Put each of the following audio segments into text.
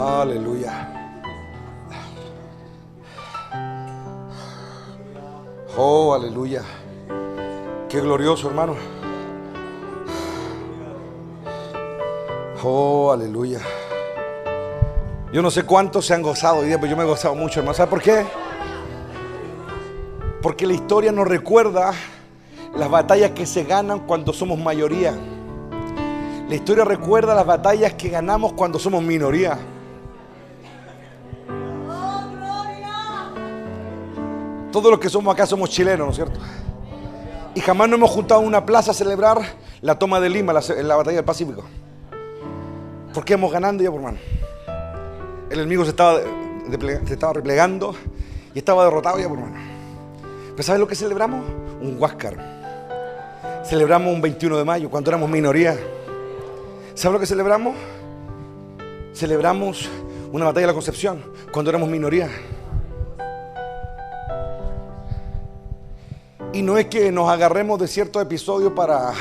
Aleluya. Oh, aleluya. Qué glorioso, hermano. Oh, aleluya. Yo no sé cuántos se han gozado hoy día, pero yo me he gozado mucho, hermano. ¿Sabe por qué? Porque la historia nos recuerda las batallas que se ganan cuando somos mayoría. La historia recuerda las batallas que ganamos cuando somos minoría. Todos los que somos acá somos chilenos, ¿no es cierto? Y jamás nos hemos juntado en una plaza a celebrar la toma de Lima, la batalla del Pacífico. Porque íbamos ganando ya, por hermano. El enemigo se estaba replegando y estaba derrotado ya, por hermano. Pero ¿sabes lo que celebramos? Un Huáscar. Celebramos un 21 de mayo cuando éramos minoría. ¿Sabes lo que celebramos? Celebramos una batalla de la Concepción cuando éramos minoría. Y no es que nos agarremos de ciertos episodios para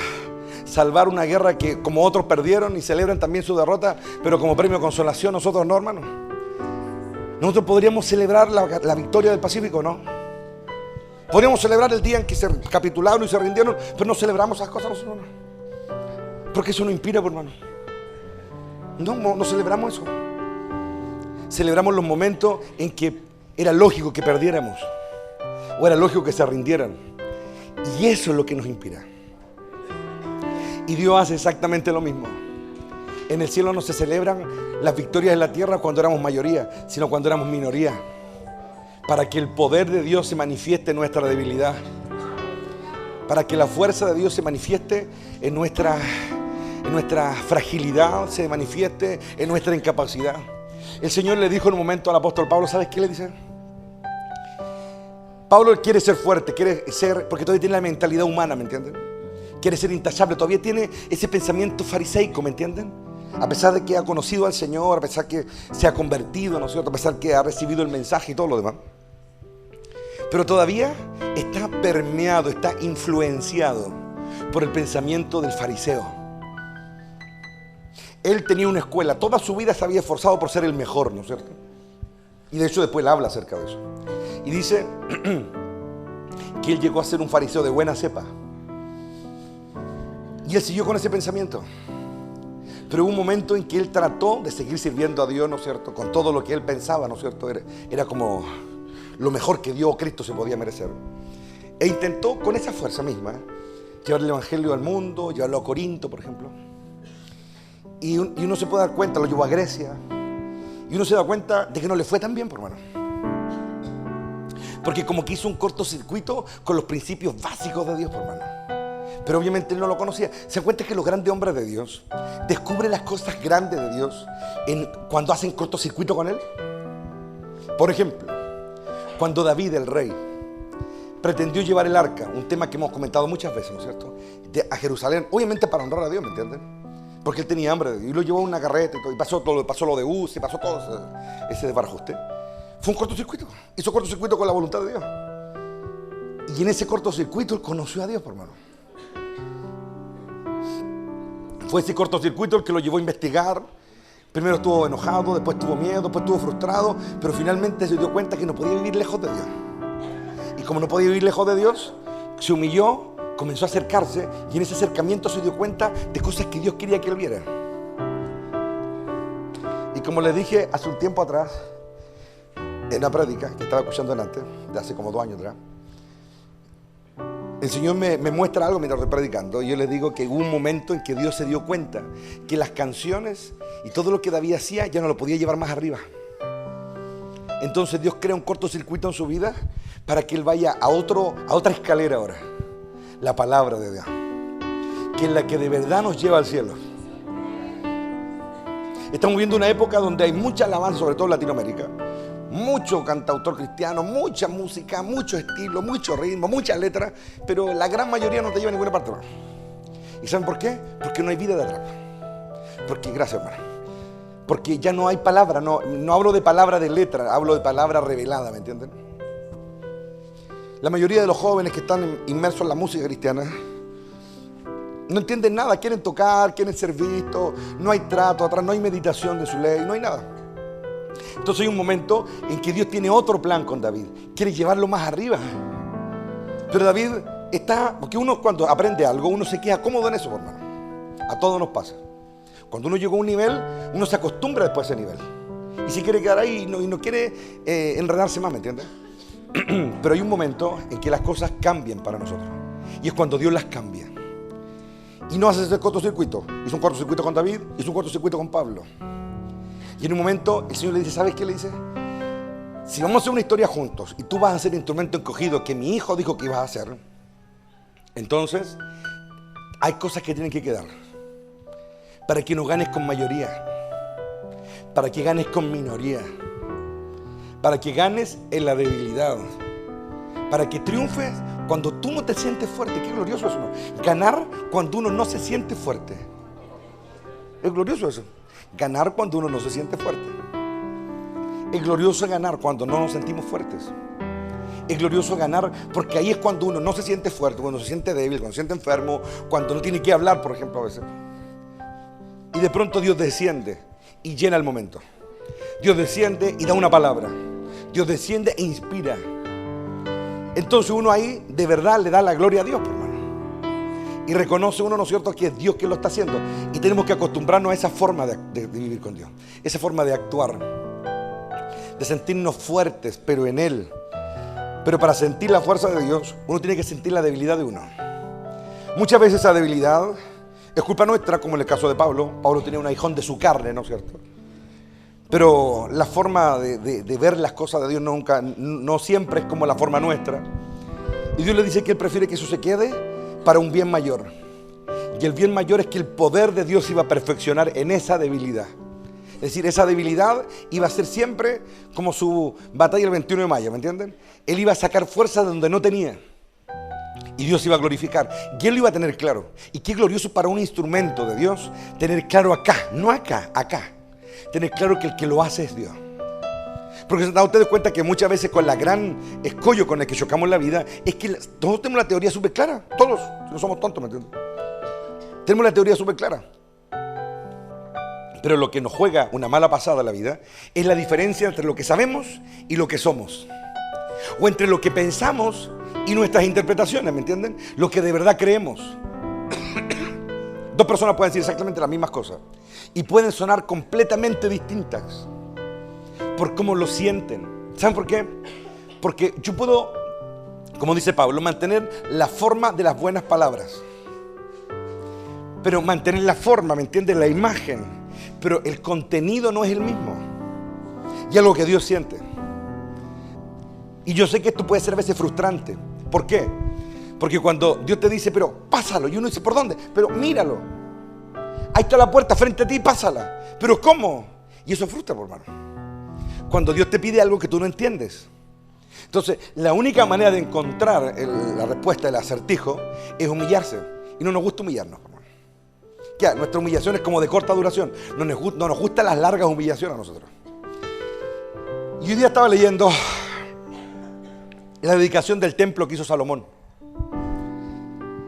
salvar una guerra que como otros perdieron y celebran también su derrota, pero como premio de consolación nosotros no, hermano. Nosotros podríamos celebrar la victoria del Pacífico, ¿no? Podríamos celebrar el día en que se capitularon y se rindieron, pero no celebramos esas cosas nosotros, no. Porque eso no inspira, hermano. No celebramos eso. Celebramos los momentos en que era lógico que perdiéramos o era lógico que se rindieran. Y eso es lo que nos inspira. Y Dios hace exactamente lo mismo. En el cielo no se celebran las victorias en la tierra cuando éramos mayoría, sino cuando éramos minoría. Para que el poder de Dios se manifieste en nuestra debilidad. Para que la fuerza de Dios se manifieste en nuestra fragilidad, se manifieste en nuestra incapacidad. El Señor le dijo en un momento al apóstol Pablo, ¿sabes qué le dice? Pablo quiere ser fuerte, quiere ser, porque todavía tiene la mentalidad humana, ¿me entienden? Quiere ser intachable, todavía tiene ese pensamiento fariseico, ¿me entienden? A pesar de que ha conocido al Señor, a pesar que se ha convertido, ¿no es cierto? A pesar que ha recibido el mensaje y todo lo demás. Pero todavía está permeado, está influenciado por el pensamiento del fariseo. Él tenía una escuela, toda su vida se había esforzado por ser el mejor, ¿no es cierto? Y de hecho después él habla acerca de eso. Y dice que él llegó a ser un fariseo de buena cepa. Y él siguió con ese pensamiento. Pero hubo un momento en que él trató de seguir sirviendo a Dios, ¿no es cierto? Con todo lo que él pensaba, ¿no es cierto? Era como lo mejor que Dios o Cristo se podía merecer. E intentó con esa fuerza misma llevar el evangelio al mundo, llevarlo a Corinto, por ejemplo. Y uno se puede dar cuenta, lo llevó a Grecia. Y uno se da cuenta de que no le fue tan bien, por hermano. Porque como que hizo un cortocircuito con los principios básicos de Dios, por hermano. Pero obviamente él no lo conocía. Se cuenta que los grandes hombres de Dios descubren las cosas grandes de Dios cuando hacen cortocircuito con él. Por ejemplo, cuando David, el rey, pretendió llevar el arca, un tema que hemos comentado muchas veces, ¿no es cierto?, a Jerusalén, obviamente para honrar a Dios, ¿me entienden? Porque él tenía hambre de Dios y lo llevó a una carreta y todo, y pasó lo de Uzi, pasó todo ese desbarajuste. Fue un cortocircuito, hizo cortocircuito con la voluntad de Dios. Y en ese cortocircuito él conoció a Dios, por hermano. Fue ese cortocircuito el que lo llevó a investigar. Primero estuvo enojado, después tuvo miedo, después estuvo frustrado, pero finalmente se dio cuenta que no podía vivir lejos de Dios. Y como no podía vivir lejos de Dios, se humilló, comenzó a acercarse y en ese acercamiento se dio cuenta de cosas que Dios quería que él viera. Y como les dije hace un tiempo atrás, en una prédica que estaba escuchando delante, de hace como 2 años atrás, el Señor me muestra algo mientras estoy predicando. Y yo les digo que hubo un momento en que Dios se dio cuenta que las canciones y todo lo que David hacía ya no lo podía llevar más arriba. Entonces Dios crea un cortocircuito en su vida para que él vaya a otra escalera ahora. La palabra de Dios, que es la que de verdad nos lleva al cielo. Estamos viviendo una época donde hay mucha alabanza, sobre todo en Latinoamérica. Mucho cantautor cristiano, mucha música, mucho estilo, mucho ritmo, muchas letras, pero la gran mayoría no te lleva a ninguna parte, hermano. ¿Y saben por qué? Porque no hay vida de rap. Porque, gracias, hermano. Porque ya no hay palabra, no hablo de palabra de letra, hablo de palabra revelada, ¿me entienden? La mayoría de los jóvenes que están inmersos en la música cristiana no entienden nada, quieren tocar, quieren ser vistos, no hay trato atrás, no hay meditación de su ley, no hay nada. Entonces hay un momento en que Dios tiene otro plan con David. Quiere llevarlo más arriba. Pero David está, porque uno cuando aprende algo, uno se queda cómodo en eso, hermano. A todos nos pasa. Cuando uno llega a un nivel, uno se acostumbra después a ese nivel. Y si quiere quedar ahí y no quiere enredarse más, ¿me entiendes? Pero hay un momento en que las cosas cambian para nosotros. Y es cuando Dios las cambia. Y no hace ese cortocircuito. Hizo un cortocircuito con David, hizo un cortocircuito con Pablo. Y en un momento el Señor le dice, ¿sabes qué le dice? Si vamos a hacer una historia juntos y tú vas a ser el instrumento escogido que mi hijo dijo que ibas a hacer, entonces hay cosas que tienen que quedar. Para que no ganes con mayoría. Para que ganes con minoría. Para que ganes en la debilidad. Para que triunfes cuando tú no te sientes fuerte. Qué glorioso eso, ¿no? Ganar cuando uno no se siente fuerte. Es glorioso eso. Ganar cuando uno no se siente fuerte. Es glorioso ganar cuando no nos sentimos fuertes. Es glorioso ganar porque ahí es cuando uno no se siente fuerte, cuando se siente débil, cuando se siente enfermo, cuando no tiene que hablar, por ejemplo, a veces. Y de pronto Dios desciende y llena el momento. Dios desciende y da una palabra. Dios desciende e inspira. Entonces uno ahí de verdad le da la gloria a Dios, hermano. Y reconoce uno, ¿no es cierto?, que es Dios quien lo está haciendo. Y tenemos que acostumbrarnos a esa forma de vivir con Dios. Esa forma de actuar. De sentirnos fuertes, pero en Él. Pero para sentir la fuerza de Dios, uno tiene que sentir la debilidad de uno. Muchas veces esa debilidad es culpa nuestra, como en el caso de Pablo. Pablo tenía un aguijón de su carne, ¿no es cierto? Pero la forma de ver las cosas de Dios no siempre es como la forma nuestra. Y Dios le dice que Él prefiere que eso se quede para un bien mayor. Y el bien mayor es que el poder de Dios iba a perfeccionar en esa debilidad. Es decir, esa debilidad iba a ser siempre como su batalla el 21 de mayo, ¿me entienden? Él iba a sacar fuerza de donde no tenía. Y Dios iba a glorificar. Y Él lo iba a tener claro. Y qué glorioso para un instrumento de Dios tener claro acá, no acá, acá. Tener claro que el que lo hace es Dios. Porque se dan ustedes cuenta que muchas veces con la gran escollo con el que chocamos en la vida es que todos tenemos la teoría súper clara. Todos, no somos tontos, ¿me entienden? Tenemos la teoría súper clara. Pero lo que nos juega una mala pasada en la vida es la diferencia entre lo que sabemos y lo que somos. O entre lo que pensamos y nuestras interpretaciones, ¿me entienden? Lo que de verdad creemos. Dos personas pueden decir exactamente las mismas cosas y pueden sonar completamente distintas por cómo lo sienten. ¿Saben por qué? Porque yo puedo, como dice Pablo, mantener la forma de las buenas palabras. Pero mantener la forma, ¿me entiendes? La imagen. Pero el contenido no es el mismo. Y es algo que Dios siente. Y yo sé que esto puede ser a veces frustrante. ¿Por qué? Porque cuando Dios te dice, pero pásalo, y uno dice, ¿por dónde? Pero míralo. Ahí está la puerta frente a ti, pásala. ¿Pero cómo? Y eso frustra, por hermano. Cuando Dios te pide algo que tú no entiendes. Entonces, la única manera de encontrar la respuesta del acertijo es humillarse. Y no nos gusta humillarnos. Ya, nuestra humillación es como de corta duración. No nos gustan las largas humillaciones a nosotros. Y hoy día estaba leyendo la dedicación del templo que hizo Salomón.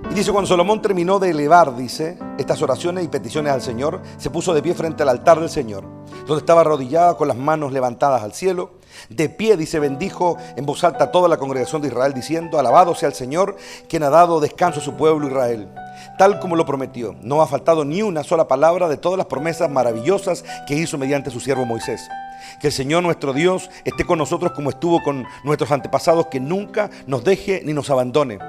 Y dice, cuando Salomón terminó de elevar, dice, estas oraciones y peticiones al Señor, se puso de pie frente al altar del Señor, donde estaba arrodillada con las manos levantadas al cielo. De pie, dice, bendijo en voz alta a toda la congregación de Israel, diciendo, alabado sea el Señor, quien ha dado descanso a su pueblo Israel, tal como lo prometió. No ha faltado ni una sola palabra de todas las promesas maravillosas que hizo mediante su siervo Moisés. Que el Señor nuestro Dios esté con nosotros como estuvo con nuestros antepasados, que nunca nos deje ni nos abandone.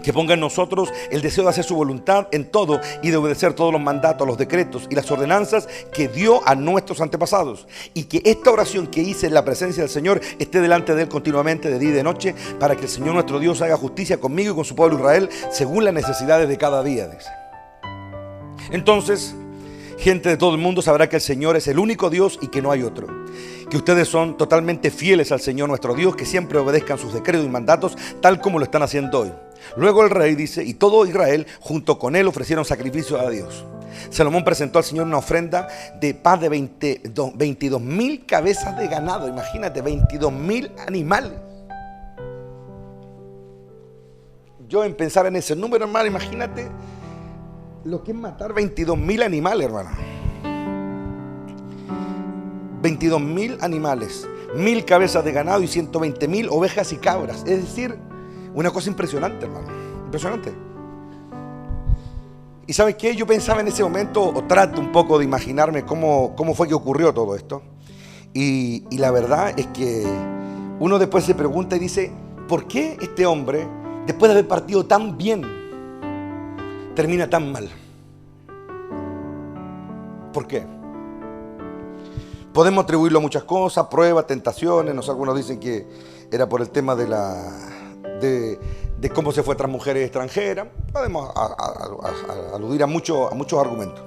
Que ponga en nosotros el deseo de hacer su voluntad en todo y de obedecer todos los mandatos, los decretos y las ordenanzas que dio a nuestros antepasados. Y que esta oración que hice en la presencia del Señor esté delante de Él continuamente de día y de noche, para que el Señor nuestro Dios haga justicia conmigo y con su pueblo Israel según las necesidades de cada día, dice. Entonces, gente de todo el mundo sabrá que el Señor es el único Dios y que no hay otro. Que ustedes son totalmente fieles al Señor nuestro Dios, que siempre obedezcan sus decretos y mandatos tal como lo están haciendo hoy. Luego el rey dice, y todo Israel junto con él ofrecieron sacrificios a Dios. Salomón presentó al Señor una ofrenda de paz de 22,000 cabezas de ganado. Imagínate, 22,000 animales. Yo en pensar en ese número, hermano, imagínate lo que es matar 22,000 animales, hermano. 22.000 animales, 1.000 cabezas de ganado y 120.000 ovejas y cabras. Es decir, una cosa impresionante, hermano. Impresionante. ¿Y sabes qué? Yo pensaba en ese momento, o trato un poco de imaginarme cómo fue que ocurrió todo esto. Y la verdad es que uno después se pregunta y dice, ¿por qué este hombre, después de haber partido tan bien, termina tan mal? ¿Por qué? Podemos atribuirlo a muchas cosas, pruebas, tentaciones. No sé, algunos dicen que era por el tema de cómo se fue tras mujeres extranjeras. Podemos aludir a muchos argumentos.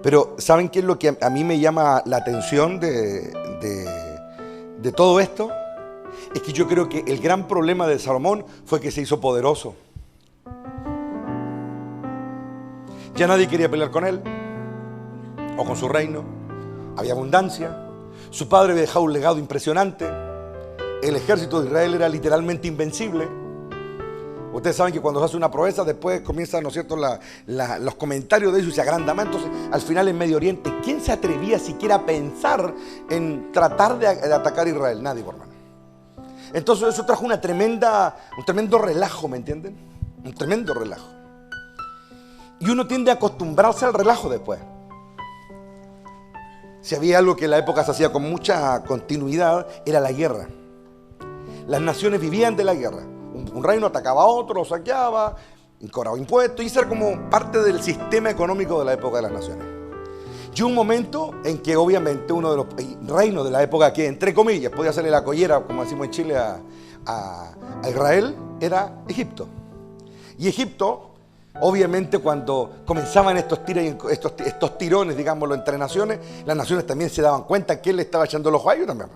Pero ¿saben qué es lo que a mí me llama la atención de todo esto? Es que yo creo que el gran problema de Salomón fue que se hizo poderoso. Ya nadie quería pelear con él o con su reino. Había abundancia. Su padre había dejado un legado impresionante. El ejército de Israel era literalmente invencible. Ustedes saben que cuando se hace una proeza, después comienzan, ¿no es cierto?, los comentarios de eso y se agranda más. Entonces, al final en Medio Oriente, ¿quién se atrevía siquiera a pensar en tratar de atacar a Israel? Nadie, por hermano. Entonces eso trajo un tremendo relajo, ¿me entienden? Un tremendo relajo. Y uno tiende a acostumbrarse al relajo después. Si había algo que en la época se hacía con mucha continuidad, era la guerra. Las naciones vivían de la guerra. Un reino atacaba a otro, lo saqueaba, cobraba impuestos, y eso era como parte del sistema económico de la época de las naciones. Y un momento en que obviamente uno de los reinos de la época que, entre comillas, podía hacerle la collera, como decimos en Chile, a Israel, era Egipto. Y Egipto, obviamente, cuando comenzaban estos tirones, digámoslo, entre naciones, las naciones también se daban cuenta que él le estaba echando el ojo a ellos también.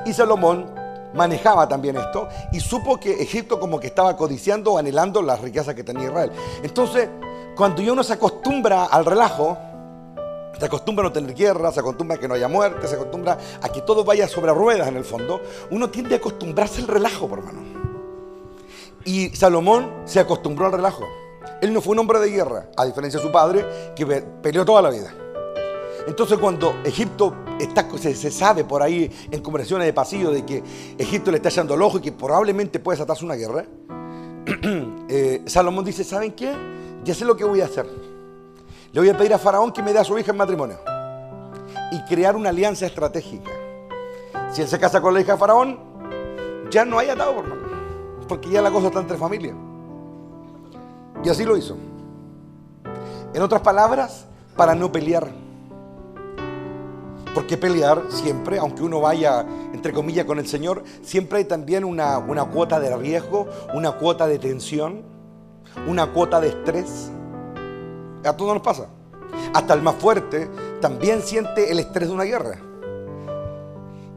Y Salomón manejaba también esto y supo que Egipto como que estaba codiciando o anhelando las riquezas que tenía Israel. Entonces, cuando uno se acostumbra al relajo, se acostumbra a no tener guerra, se acostumbra a que no haya muerte, se acostumbra a que todo vaya sobre ruedas en el fondo, uno tiende a acostumbrarse al relajo, por hermano. Y Salomón se acostumbró al relajo. Él no fue un hombre de guerra, a diferencia de su padre, que peleó toda la vida. Entonces cuando Egipto se sabe por ahí en conversaciones de pasillo de que Egipto le está echando el ojo y que probablemente puede desatarse una guerra, Salomón dice, ¿saben qué? Ya sé lo que voy a hacer. Le voy a pedir a Faraón que me dé a su hija en matrimonio y crear una alianza estratégica. Si él se casa con la hija de Faraón, ya no hay atado, por hermano, porque ya la cosa está entre familias. Y así lo hizo. En otras palabras, para no pelear. Porque pelear siempre, aunque uno vaya, entre comillas, con el Señor, siempre hay también una cuota de riesgo, una cuota de tensión, una cuota de estrés. A todos nos pasa. Hasta el más fuerte también siente el estrés de una guerra.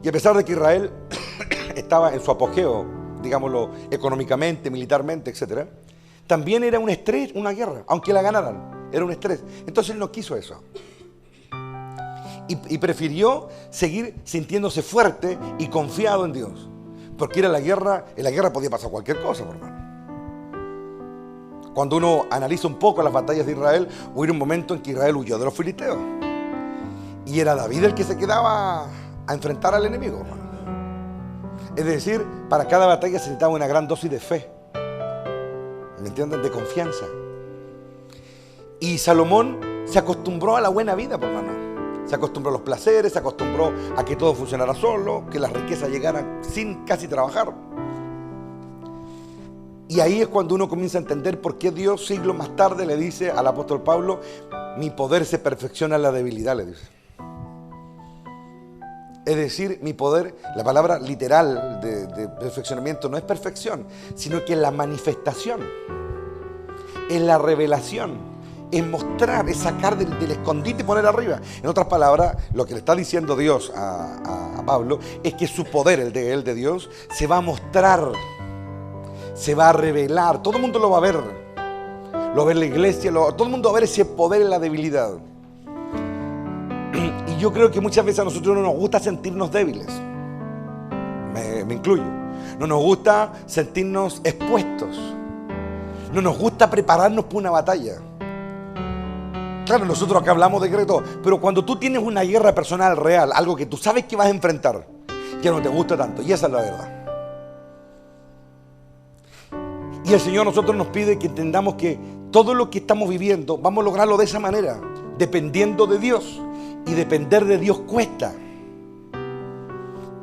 Y a pesar de que Israel estaba en su apogeo, digámoslo, económicamente, militarmente, etc., también era un estrés, una guerra, aunque la ganaran, era un estrés. Entonces él no quiso eso. Y prefirió seguir sintiéndose fuerte y confiado en Dios. Porque en la guerra podía pasar cualquier cosa, por hermano. Cuando uno analiza un poco las batallas de Israel, hubo un momento en que Israel huyó de los filisteos. Y era David el que se quedaba a enfrentar al enemigo, hermano. Es decir, para cada batalla se necesitaba una gran dosis de fe. ¿Me entienden? De confianza. Y Salomón se acostumbró a la buena vida, por hermano. Se acostumbró a los placeres, se acostumbró a que todo funcionara solo, que las riquezas llegaran sin casi trabajar. Y ahí es cuando uno comienza a entender por qué Dios siglos más tarde le dice al apóstol Pablo, mi poder se perfecciona en la debilidad, le dice. Es decir, mi poder, la palabra literal de perfeccionamiento no es perfección, sino que es la manifestación, es la revelación. Es mostrar, es sacar del escondite y poner arriba. En otras palabras, lo que le está diciendo Dios a Pablo es que su poder, el de Dios, se va a mostrar, se va a revelar. Todo el mundo lo va a ver. Lo va a ver la iglesia, todo el mundo va a ver ese poder en la debilidad. Y yo creo que muchas veces a nosotros no nos gusta sentirnos débiles. Me incluyo. No nos gusta sentirnos expuestos. No nos gusta prepararnos para una batalla. Claro, nosotros acá hablamos de guerra y todo, pero cuando tú tienes una guerra personal real, algo que tú sabes que vas a enfrentar, que no te gusta tanto, y esa es la verdad. Y el Señor a nosotros nos pide que entendamos que todo lo que estamos viviendo vamos a lograrlo de esa manera, dependiendo de Dios. Y depender de Dios cuesta.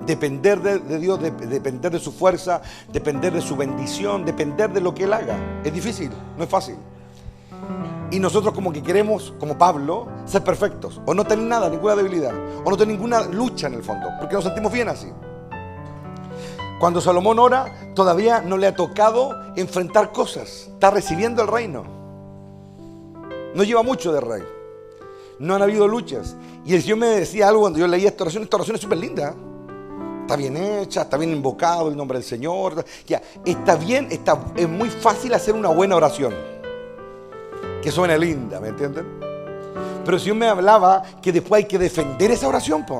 Depender de Dios, depender de su fuerza, depender de su bendición, depender de lo que Él haga. Es difícil, no es fácil. Y nosotros como que queremos, como Pablo, ser perfectos. O no tener nada, ninguna debilidad. O no tener ninguna lucha en el fondo, porque nos sentimos bien así. Cuando Salomón ora, todavía no le ha tocado enfrentar cosas. Está recibiendo el reino. No lleva mucho de rey. No han habido luchas. Y el Señor me decía algo cuando yo leía esta oración es súper linda. Está bien hecha, está bien invocado el nombre del Señor. Ya, está bien, es muy fácil hacer una buena oración. Que suena linda, ¿me entienden? Pero el Señor me hablaba que después hay que defender esa oración, po.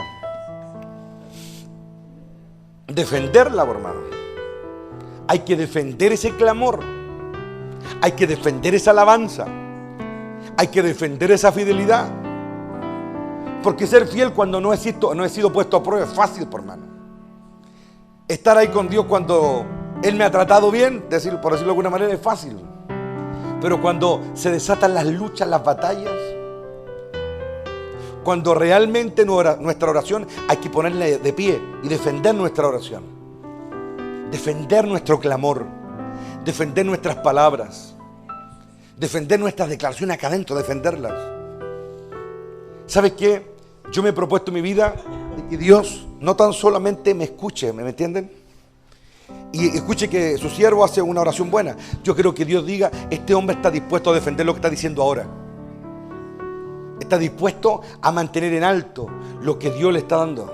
Defenderla, hermano. Hay que defender ese clamor. Hay que defender esa alabanza. Hay que defender esa fidelidad. Porque ser fiel cuando no he sido puesto a prueba es fácil, por hermano. Estar ahí con Dios cuando Él me ha tratado bien, por decirlo de alguna manera, es fácil. Pero cuando se desatan las luchas, las batallas, cuando realmente nuestra oración hay que ponerla de pie y defender nuestra oración. Defender nuestro clamor. Defender nuestras palabras. Defender nuestras declaraciones acá adentro, defenderlas. ¿Sabes qué? Yo me he propuesto en mi vida de que Dios no tan solamente me escuche, ¿me entienden? Y escuche que su siervo hace una oración buena. Yo creo que Dios diga, este hombre está dispuesto a defender lo que está diciendo ahora. Está dispuesto a mantener en alto lo que Dios le está dando.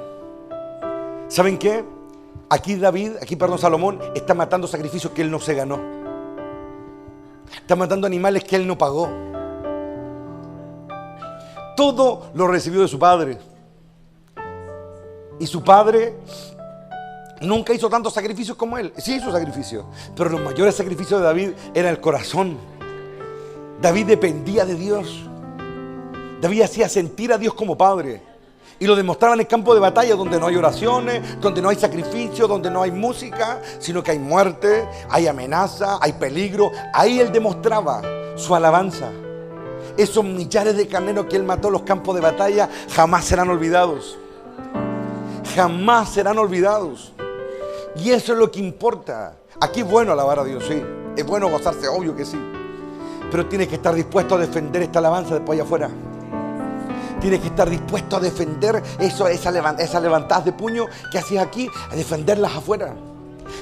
¿Saben qué? Aquí Salomón está matando sacrificios que él no se ganó. Está matando animales que él no pagó. Todo lo recibió de su padre. Y su padre nunca hizo tantos sacrificios como él. Sí hizo sacrificios, pero los mayores sacrificios de David era el corazón. David dependía de Dios. David hacía sentir a Dios como padre. Y lo demostraba en el campo de batalla, donde no hay oraciones, donde no hay sacrificio, donde no hay música, sino que hay muerte, hay amenaza, hay peligro. Ahí él demostraba su alabanza. Esos millares de carneros que él mató en los campos de batalla jamás serán olvidados. Jamás serán olvidados. Y eso es lo que importa. Aquí es bueno alabar a Dios, sí. Es bueno gozarse, obvio que sí. Pero tienes que estar dispuesto a defender esta alabanza después allá afuera. Tienes que estar dispuesto a defender esas levantadas de puño que hacías aquí, a defenderlas afuera.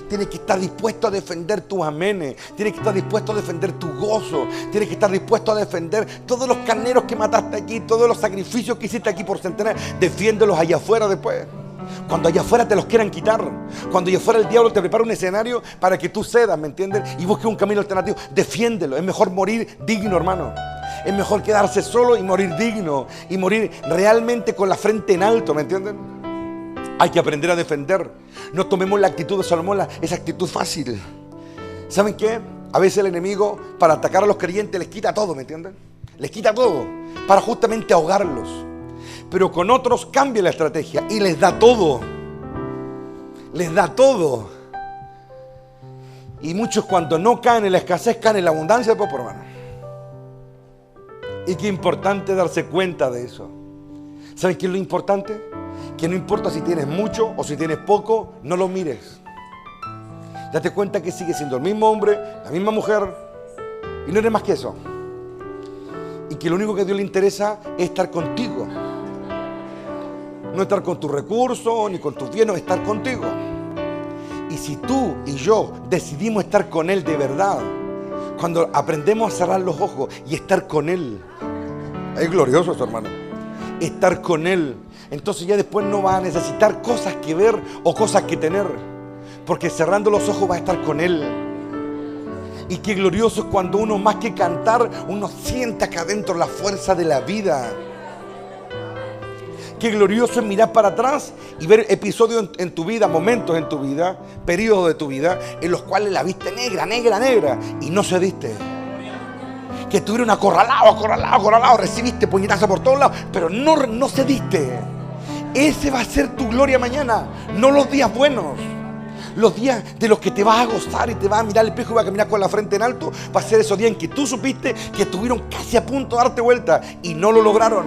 Tienes que estar dispuesto a defender tus amenes. Tienes que estar dispuesto a defender tu gozo. Tienes que estar dispuesto a defender todos los carneros que mataste aquí, todos los sacrificios que hiciste aquí por centenares. Defiéndelos allá afuera después. Cuando allá afuera te los quieran quitar. Cuando allá afuera el diablo te prepara un escenario para que tú cedas, ¿me entiendes? Y busques un camino alternativo. Defiéndelo. Es mejor morir digno, hermano. Es mejor quedarse solo y morir digno. Y morir realmente con la frente en alto, ¿me entienden? Hay que aprender a defender. No tomemos la actitud de Salomón, esa actitud fácil. ¿Saben qué? A veces el enemigo, para atacar a los creyentes, les quita todo, ¿me entienden? Les quita todo, para justamente ahogarlos. Pero con otros cambia la estrategia y les da todo. Les da todo. Y muchos cuando no caen en la escasez, caen en la abundancia, pues, por hermano. Y qué importante darse cuenta de eso. ¿Saben qué es lo importante? Que no importa si tienes mucho o si tienes poco, no lo mires. Date cuenta que sigues siendo el mismo hombre, la misma mujer, y no eres más que eso. Y que lo único que a Dios le interesa es estar contigo. No estar con tus recursos, ni con tus bienes, estar contigo. Y si tú y yo decidimos estar con Él de verdad, cuando aprendemos a cerrar los ojos y estar con Él, es glorioso eso, hermano. Estar con Él. Entonces ya después no vas a necesitar cosas que ver o cosas que tener. Porque cerrando los ojos vas a estar con Él. Y qué glorioso es cuando uno más que cantar, uno siente acá adentro la fuerza de la vida. Qué glorioso es mirar para atrás y ver episodios en tu vida, momentos en tu vida, periodos de tu vida, en los cuales la viste negra, negra, negra, y no cediste. que estuvieron acorralado, recibiste puñetazo por todos lados, pero no cediste. Ese va a ser tu gloria mañana, no los días buenos. Los días de los que te vas a gozar y te vas a mirar al espejo y vas a caminar con la frente en alto, va a ser esos días en que tú supiste que estuvieron casi a punto de darte vuelta y no lo lograron.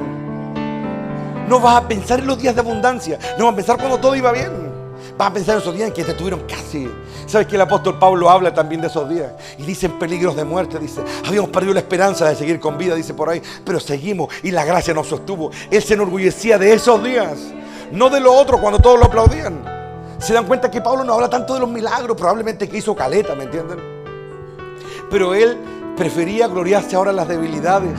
No vas a pensar en los días de abundancia, no vas a pensar cuando todo iba bien. Vas a pensar en esos días en que te estuvieron casi. ¿Sabes que el apóstol Pablo habla también de esos días? Y dice en peligros de muerte, dice, habíamos perdido la esperanza de seguir con vida, dice por ahí, pero seguimos y la gracia nos sostuvo. Él se enorgullecía de esos días, no de lo otro cuando todos lo aplaudían. Se dan cuenta que Pablo no habla tanto de los milagros, probablemente que hizo caleta, ¿me entienden? Pero él prefería gloriarse ahora en las debilidades.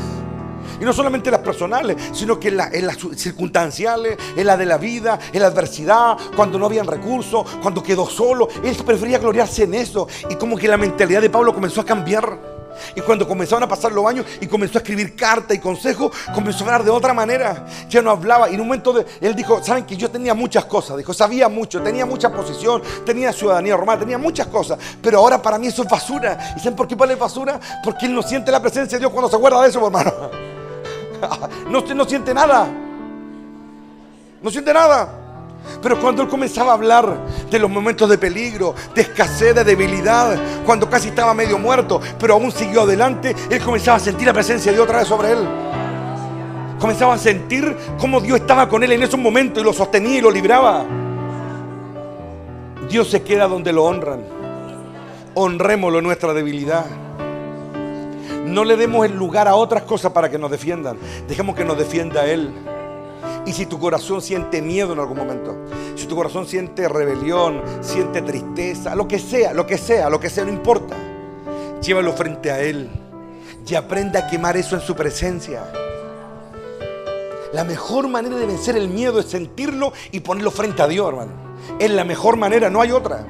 Y no solamente en las personales, sino que en las circunstanciales, en la de la vida, en la adversidad, cuando no habían recursos, cuando quedó solo. Él prefería gloriarse en eso. Y como que la mentalidad de Pablo comenzó a cambiar. Y cuando comenzaron a pasar los años y comenzó a escribir cartas y consejos, comenzó a hablar de otra manera. Ya no hablaba. Y en un momento él dijo, saben que yo tenía muchas cosas. Dijo, sabía mucho, tenía mucha posición, tenía ciudadanía romana, tenía muchas cosas. Pero ahora para mí eso es basura. ¿Y saben por qué para él es basura? Porque él no siente la presencia de Dios cuando se acuerda de eso, hermano. No siente nada. No siente nada. Pero cuando él comenzaba a hablar de los momentos de peligro, de escasez, de debilidad, cuando casi estaba medio muerto, pero aún siguió adelante, él comenzaba a sentir la presencia de Dios otra vez sobre él. Comenzaba a sentir cómo Dios estaba con él en esos momentos y lo sostenía y lo libraba. Dios se queda donde lo honran. Honrémoslo en nuestra debilidad. No le demos el lugar a otras cosas para que nos defiendan. Dejemos que nos defienda Él. Y si tu corazón siente miedo en algún momento, si tu corazón siente rebelión, siente tristeza, lo que sea, no importa, llévalo frente a Él y aprende a quemar eso en su presencia. La mejor manera de vencer el miedo es sentirlo y ponerlo frente a Dios, hermano. Es la mejor manera, no hay otra.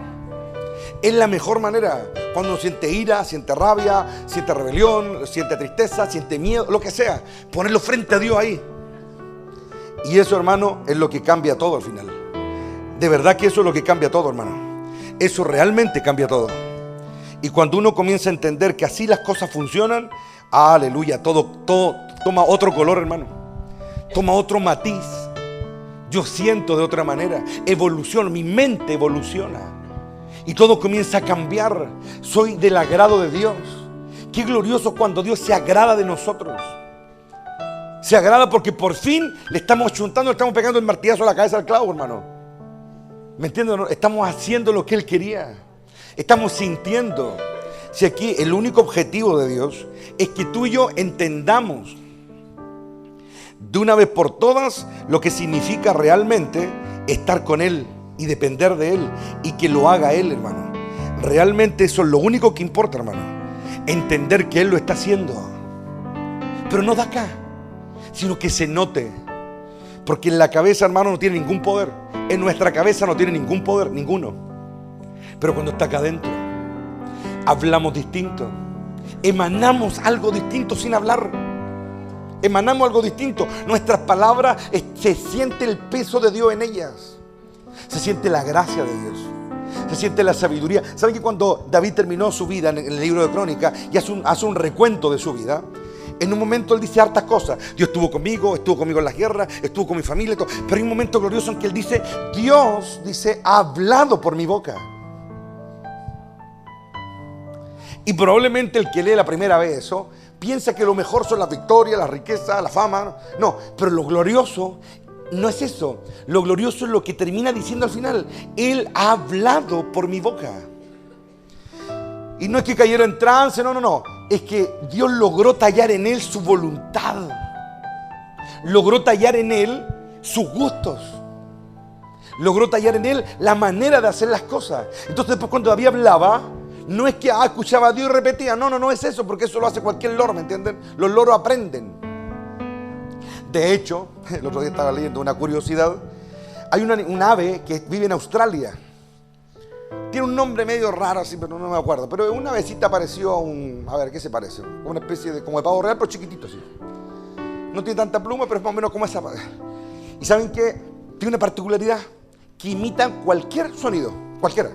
Es la mejor manera. Cuando uno siente ira, siente rabia, siente rebelión, siente tristeza, siente miedo, lo que sea, ponerlo frente a Dios ahí. Y eso, hermano, es lo que cambia todo al final. De verdad que eso es lo que cambia todo, hermano. Eso realmente cambia todo. Y cuando uno comienza a entender que así las cosas funcionan, aleluya, todo toma otro color, hermano. Toma otro matiz. Yo siento de otra manera. Evoluciona, mi mente evoluciona. Y todo comienza a cambiar. Soy del agrado de Dios. Qué glorioso cuando Dios se agrada de nosotros. Se agrada porque por fin le estamos chuntando, le estamos pegando el martillazo a la cabeza al clavo, hermano. ¿Me entienden? Estamos haciendo lo que Él quería. Estamos sintiendo. Si aquí el único objetivo de Dios es que tú y yo entendamos de una vez por todas lo que significa realmente estar con Él y depender de Él y que lo haga Él, hermano. Realmente eso es lo único que importa, hermano. Entender que Él lo está haciendo. Pero no de acá, sino que se note. Porque en la cabeza, hermano, no tiene ningún poder. En nuestra cabeza no tiene ningún poder, ninguno. Pero cuando está acá adentro, hablamos distinto. Emanamos algo distinto sin hablar. Emanamos algo distinto. Nuestras palabras, se siente el peso de Dios en ellas. Se siente la gracia de Dios. Se siente la sabiduría. ¿Saben que cuando David terminó su vida en el libro de Crónicas y hace un recuento de su vida? En un momento él dice hartas cosas. Dios estuvo conmigo en las guerras, estuvo con mi familia, todo. Pero hay un momento glorioso en que él dice, Dios, dice, ha hablado por mi boca. Y probablemente el que lee la primera vez eso, piensa que lo mejor son las victorias, la riqueza, la fama. No, pero lo glorioso no es eso. Lo glorioso es lo que termina diciendo al final. Él ha hablado por mi boca. Y no es que cayera en trance, no. Es que Dios logró tallar en él su voluntad. Logró tallar en él sus gustos. Logró tallar en él la manera de hacer las cosas. Entonces después cuando David hablaba, no es que escuchaba a Dios y repetía. No es eso, porque eso lo hace cualquier loro, ¿me entienden? Los loros aprenden. De hecho, el otro día estaba leyendo una curiosidad. Hay un ave que vive en Australia. Tiene un nombre medio raro así, pero no me acuerdo. Pero una avecita pareció a un... A ver, ¿qué se parece? Una especie de... como de pavo real, pero chiquitito así. No tiene tanta pluma, pero es más o menos como esa. ¿Y saben qué? Tiene una particularidad. Que imitan cualquier sonido. Cualquiera.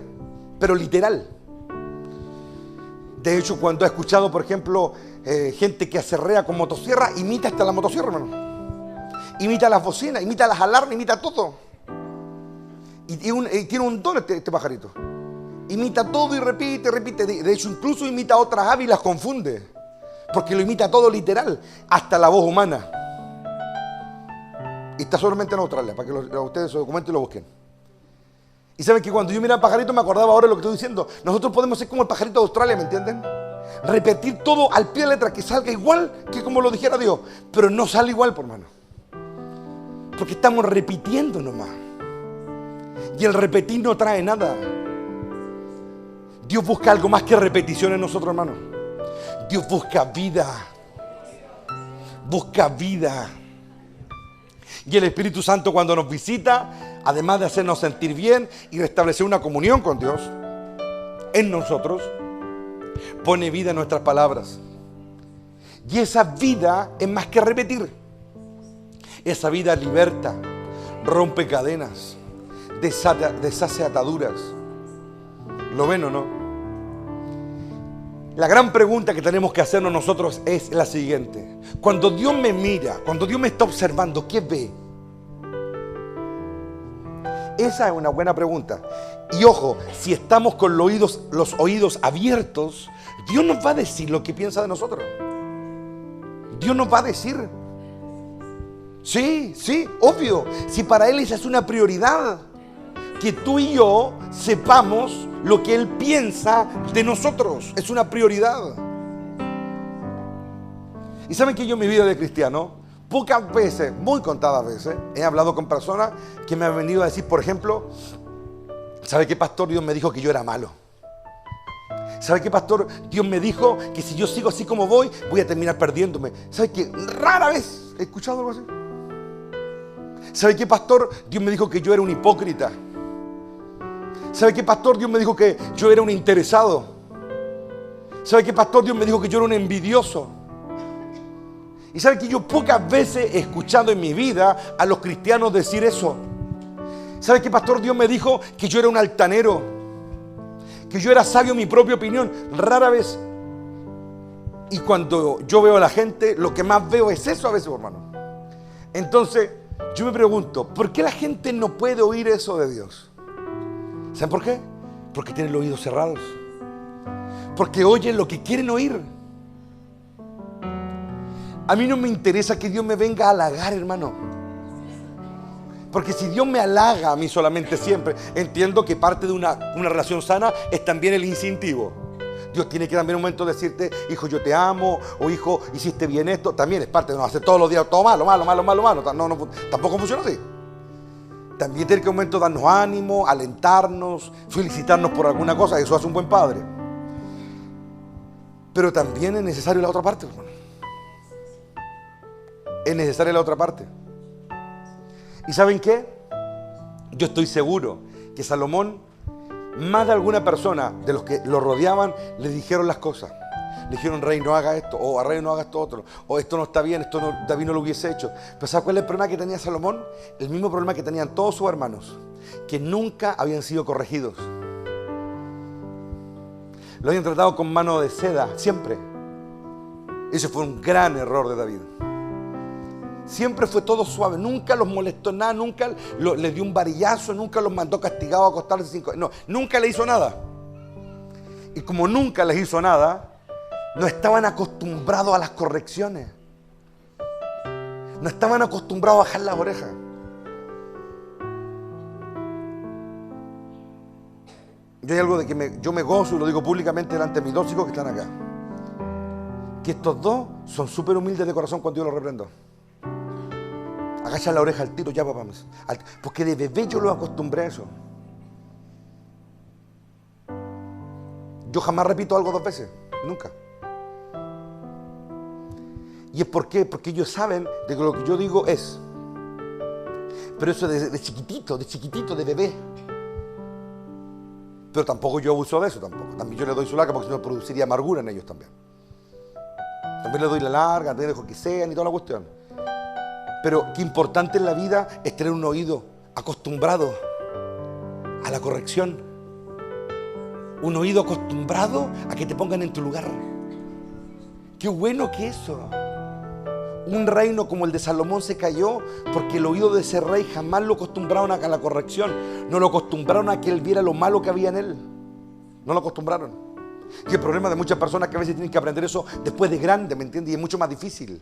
Pero literal. De hecho, cuando he escuchado, por ejemplo, gente que acerrea con motosierra, imita hasta la motosierra, hermano. Imita las bocinas, imita las alarmas, imita todo. Y tiene un don este pajarito. Imita todo y repite, repite. De hecho, incluso imita otras aves y las confunde. Porque lo imita todo literal, hasta la voz humana. Y está solamente en Australia, para que ustedes se documenten y lo busquen. Y saben que cuando yo miraba al pajarito me acordaba ahora de lo que estoy diciendo. Nosotros podemos ser como el pajarito de Australia, ¿me entienden? Repetir todo al pie de letra, que salga igual que como lo dijera Dios. Pero no sale igual, por hermano. Porque estamos repitiendo nomás. Y el repetir no trae nada. Dios busca algo más que repetición en nosotros, hermano. Dios busca vida. Busca vida. Y el Espíritu Santo, cuando nos visita, además de hacernos sentir bien y restablecer una comunión con Dios en nosotros, pone vida en nuestras palabras. Y esa vida es más que repetir. Esa vida liberta, rompe cadenas, deshace ataduras. ¿Lo ven o no? La gran pregunta que tenemos que hacernos nosotros es la siguiente. Cuando Dios me mira, cuando Dios me está observando, ¿qué ve? Esa es una buena pregunta. Y ojo, si estamos con los oídos abiertos, Dios nos va a decir lo que piensa de nosotros. Dios nos va a decir. Sí, obvio. Si para Él esa es una prioridad, que tú y yo sepamos lo que Él piensa de nosotros. Es una prioridad. Y saben que yo en mi vida de cristiano, pocas veces, muy contadas veces, he hablado con personas que me han venido a decir, por ejemplo, ¿sabe qué, pastor? Dios me dijo que yo era malo. ¿Sabe qué, pastor? Dios me dijo que si yo sigo así como voy a terminar perdiéndome. ¿Sabe qué? Rara vez he escuchado algo así. ¿Sabe qué, pastor? Dios me dijo que yo era un hipócrita. ¿Sabe qué, pastor? Dios me dijo que yo era un interesado. ¿Sabe qué, pastor? Dios me dijo que yo era un envidioso. Y sabe que yo pocas veces he escuchado en mi vida a los cristianos decir eso. ¿Sabe qué, pastor? Dios me dijo que yo era un altanero, que yo era sabio en mi propia opinión. Rara vez. Y cuando yo veo a la gente, lo que más veo es eso a veces, hermano. Entonces, yo me pregunto, ¿por qué la gente no puede oír eso de Dios? ¿Saben por qué? Porque tienen los oídos cerrados. Porque oyen lo que quieren oír. A mí no me interesa que Dios me venga a halagar, hermano. Porque si Dios me halaga a mí solamente siempre, entiendo que parte de una relación sana es también el incentivo. Dios tiene que también un momento decirte, hijo, yo te amo, o hijo, hiciste bien esto. También es parte de no hacer todos los días todo malo. No, tampoco funciona así. También tiene que un momento darnos ánimo, alentarnos, felicitarnos por alguna cosa. Eso hace un buen padre. Pero también es necesario la otra parte, hermano. Es necesaria la otra parte. ¿Y saben qué? Yo estoy seguro que Salomón, más de alguna persona de los que lo rodeaban, le dijeron las cosas. Le dijeron, rey, no haga esto, o rey, no haga esto otro, o esto no está bien, esto no, David no lo hubiese hecho. Pero ¿sabes cuál es el problema que tenía Salomón? El mismo problema que tenían todos sus hermanos, que nunca habían sido corregidos. Lo habían tratado con mano de seda, siempre. Ese fue un gran error de David. Siempre fue todo suave, nunca los molestó nada, nunca les dio un varillazo, nunca los mandó castigados a acostarse 5. No, nunca le hizo nada. Y como nunca les hizo nada, no estaban acostumbrados a las correcciones. No estaban acostumbrados a bajar las orejas. Yo hay algo de que yo me gozo y lo digo públicamente delante de mis dos hijos que están acá. Que estos dos son súper humildes de corazón cuando yo los reprendo. Agachan la oreja al tiro, ya papá. Porque de bebé yo los acostumbré a eso. Yo jamás repito algo 2 veces, nunca. ¿Y es por qué? Porque ellos saben de que lo que yo digo es. Pero eso de chiquitito, de bebé. Pero tampoco yo abuso de eso tampoco. También yo le doy su larga porque si no produciría amargura en ellos también. También le doy la larga, también dejo que sean y toda la cuestión. Pero qué importante en la vida es tener un oído acostumbrado a la corrección. Un oído acostumbrado a que te pongan en tu lugar. Qué bueno que eso. Un reino como el de Salomón se cayó porque el oído de ese rey jamás lo acostumbraron a la corrección. No lo acostumbraron a que él viera lo malo que había en él. No lo acostumbraron. Y el problema de muchas personas que a veces tienen que aprender eso después de grande, ¿me entiendes? Y es mucho más difícil.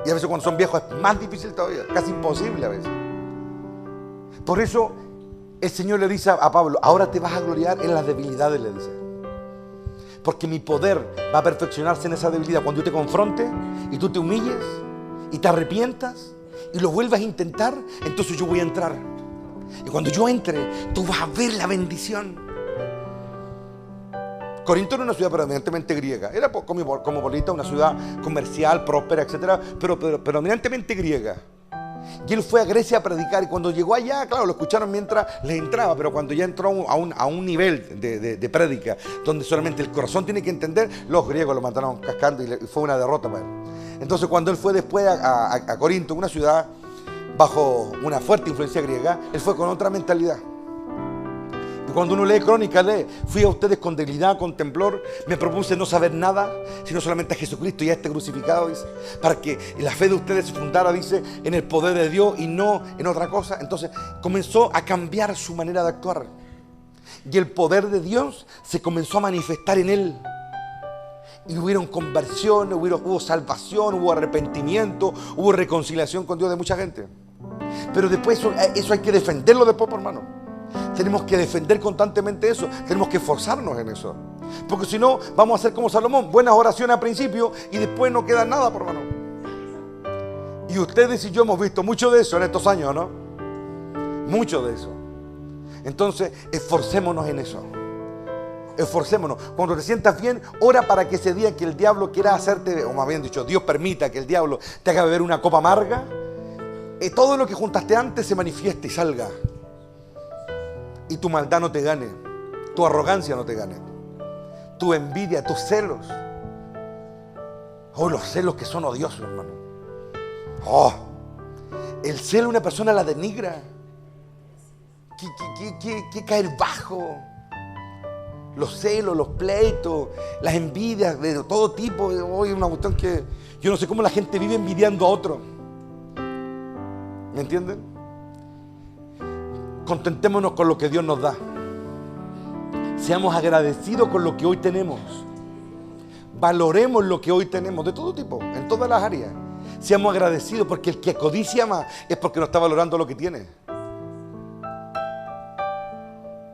Y a veces cuando son viejos es más difícil todavía, casi imposible a veces. Por eso el Señor le dice a Pablo, ahora te vas a gloriar en las debilidades, le dice. Porque mi poder va a perfeccionarse en esa debilidad. Cuando yo te confronte y tú te humilles y te arrepientas y lo vuelvas a intentar, entonces yo voy a entrar. Y cuando yo entre, tú vas a ver la bendición. Corinto era una ciudad predominantemente griega. Era cosmopolita, una ciudad comercial, próspera, etc. Pero predominantemente griega. Y él fue a Grecia a predicar. Y cuando llegó allá, claro, lo escucharon mientras les entraba. Pero cuando ya entró a un nivel de prédica, donde solamente el corazón tiene que entender, los griegos lo mataron cascando y fue una derrota para él. Entonces cuando él fue después a Corinto, una ciudad bajo una fuerte influencia griega, él fue con otra mentalidad. Y cuando uno lee Crónicas, lee, fui a ustedes con debilidad, con temblor, me propuse no saber nada, sino solamente a Jesucristo y a este crucificado, dice, para que la fe de ustedes se fundara, dice, en el poder de Dios y no en otra cosa. Entonces comenzó a cambiar su manera de actuar. Y el poder de Dios se comenzó a manifestar en él. Y hubieron conversiones, hubo salvación, hubo arrepentimiento, hubo reconciliación con Dios de mucha gente. Pero después eso hay que defenderlo después, hermano. Tenemos que defender constantemente eso. Tenemos que esforzarnos en eso. Porque si no, vamos a ser como Salomón. Buenas oraciones al principio y después no queda nada, por hermano. Y ustedes y yo hemos visto mucho de eso en estos años, ¿no? Mucho de eso. Entonces, esforcémonos en eso. Esforcémonos. Cuando te sientas bien, ora para que ese día que el diablo quiera hacerte, o más bien dicho, Dios permita que el diablo te haga beber una copa amarga, todo lo que juntaste antes se manifieste y salga. Y tu maldad no te gane, tu arrogancia no te gane, tu envidia, tus celos. Oh, los celos que son odiosos, hermano. Oh, el celo una persona la denigra. Que caer bajo. Los celos, los pleitos, las envidias de todo tipo. Hoy es una cuestión que yo no sé cómo la gente vive envidiando a otro. ¿Me entienden? Contentémonos con lo que Dios nos da. Seamos agradecidos con lo que hoy tenemos. Valoremos lo que hoy tenemos, de todo tipo, en todas las áreas. Seamos agradecidos, porque el que codicia más es porque no está valorando lo que tiene.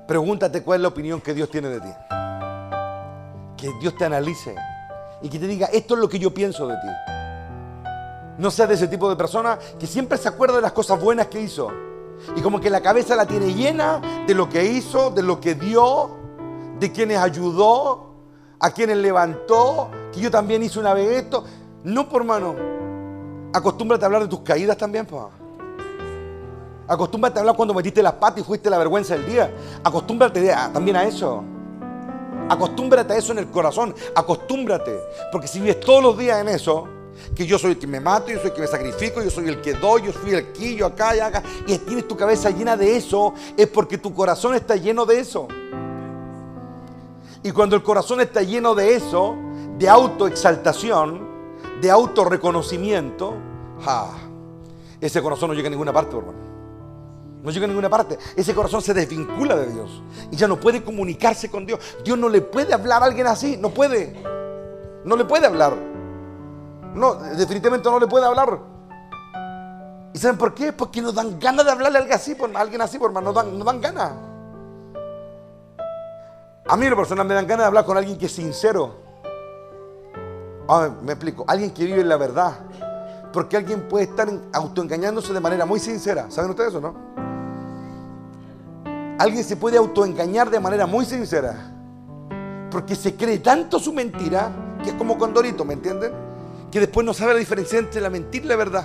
Pregúntate cuál es la opinión que Dios tiene de ti. Que Dios te analice y que te diga, esto es lo que yo pienso de ti. No seas de ese tipo de persona que siempre se acuerda de las cosas buenas que hizo. Y como que la cabeza la tiene llena de lo que hizo, de lo que dio, de quienes ayudó, a quienes levantó, que yo también hice una vez esto. No, por hermano. Acostúmbrate a hablar de tus caídas también, pa. Acostúmbrate a hablar cuando metiste las patas y fuiste la vergüenza del día. Acostúmbrate también a eso. Acostúmbrate a eso en el corazón. Acostúmbrate. Porque si vives todos los días en eso, que yo soy el que me mato, yo soy el que me sacrifico, yo soy el que doy, yo soy el que yo acá y acá, y tienes tu cabeza llena de eso, es porque tu corazón está lleno de eso. Y cuando el corazón está lleno de eso, de autoexaltación, de autorreconocimiento, ese corazón no llega a ninguna parte, hermano. No llega a ninguna parte. Ese corazón se desvincula de Dios y ya no puede comunicarse con Dios. Dios no le puede hablar a alguien así, no puede. No le puede hablar. No, definitivamente no le puede hablar. ¿Y saben por qué? Porque nos dan ganas de hablarle a alguien así, por hermano. Nos dan ganas. A mí en lo personal me dan ganas de hablar con alguien que es sincero. Me explico. Alguien que vive en la verdad. Porque alguien puede estar autoengañándose de manera muy sincera. ¿Saben ustedes eso, no? Alguien se puede autoengañar de manera muy sincera. Porque se cree tanto su mentira, que es como Condorito, ¿me entienden? Que después no sabe la diferencia entre la mentira y la verdad.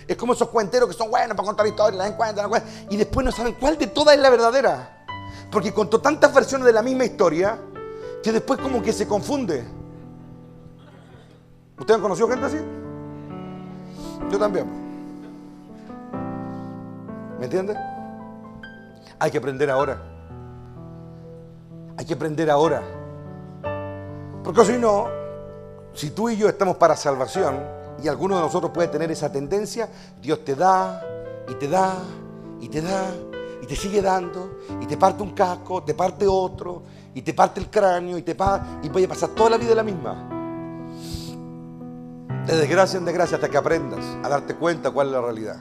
Es como esos cuenteros que son buenos para contar historias, las encuentran, y después no saben cuál de todas es la verdadera. Porque contó tantas versiones de la misma historia que después como que se confunde. ¿Ustedes han conocido gente así? Yo también. ¿Me entienden? Hay que aprender ahora. Hay que aprender ahora. Porque si no, Si tú y yo estamos para salvación, y alguno de nosotros puede tener esa tendencia, Dios te da, y te da, y te da, y te sigue dando, y te parte un casco, te parte otro, y te parte el cráneo, y puede pasar toda la vida la misma. De desgracia en desgracia hasta que aprendas a darte cuenta cuál es la realidad.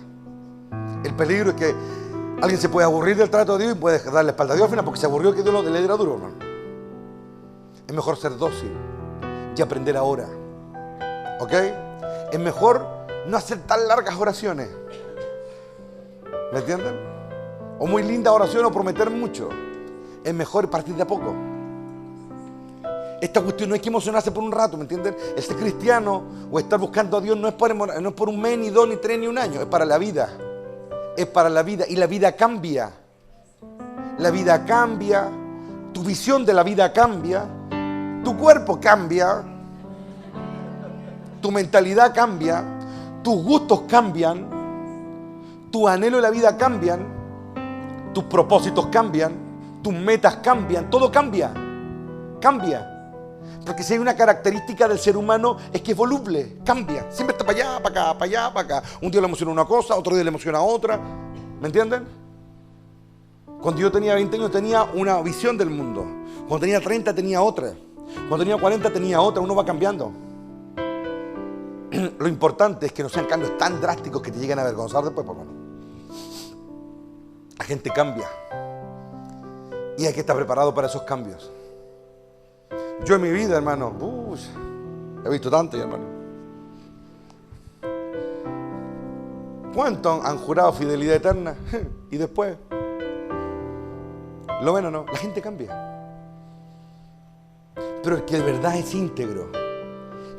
El peligro es que alguien se puede aburrir del trato de Dios y puede darle espalda a Dios al final porque se aburrió que Dios le diera duro, hermano. Es mejor ser dócil y aprender ahora. ¿Ok? Es mejor no hacer tan largas oraciones. ¿Me entienden? O muy linda oración o prometer mucho. Es mejor partir de a poco. Esta cuestión no hay que emocionarse por un rato, ¿me entienden? El ser cristiano o estar buscando a Dios no es por un mes, ni dos, ni tres, ni un año. Es para la vida. Es para la vida. Y la vida cambia. La vida cambia. Tu visión de la vida cambia. Tu cuerpo cambia. Tu mentalidad cambia. Tus gustos cambian. Tu anhelo de la vida cambian. Tus propósitos cambian. Tus metas cambian. Todo cambia. Cambia. Porque si hay una característica del ser humano es que es voluble, cambia. Siempre está para allá, para acá, para allá, para acá. Un día le emociona una cosa, otro día le emociona otra. ¿Me entienden? Cuando yo tenía 20 años tenía una visión del mundo. Cuando tenía 30 tenía otra. Cuando tenía 40 tenía otra. Uno va cambiando. Lo importante es que no sean cambios tan drásticos que te lleguen a avergonzar después, por favor. La gente cambia. Y hay que estar preparado para esos cambios. Yo en mi vida, hermano, he visto tanto, hermano. ¿Cuántos han jurado fidelidad eterna? Y después, lo bueno no, la gente cambia. Pero el que de verdad es íntegro,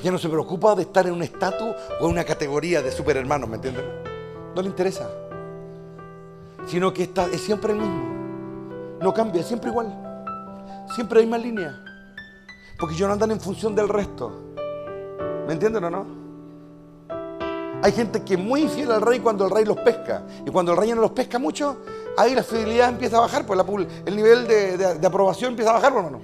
ya no se preocupa de estar en un estatus o en una categoría de superhermanos, ¿me entienden? No le interesa. Sino que es siempre el mismo. No cambia, es siempre igual. Siempre hay más líneas. Porque ellos no andan en función del resto. ¿Me entienden o no? Hay gente que es muy fiel al rey cuando el rey los pesca. Y cuando el rey no los pesca mucho, ahí la fidelidad empieza a bajar. Pues el nivel de aprobación empieza a bajar, hermano.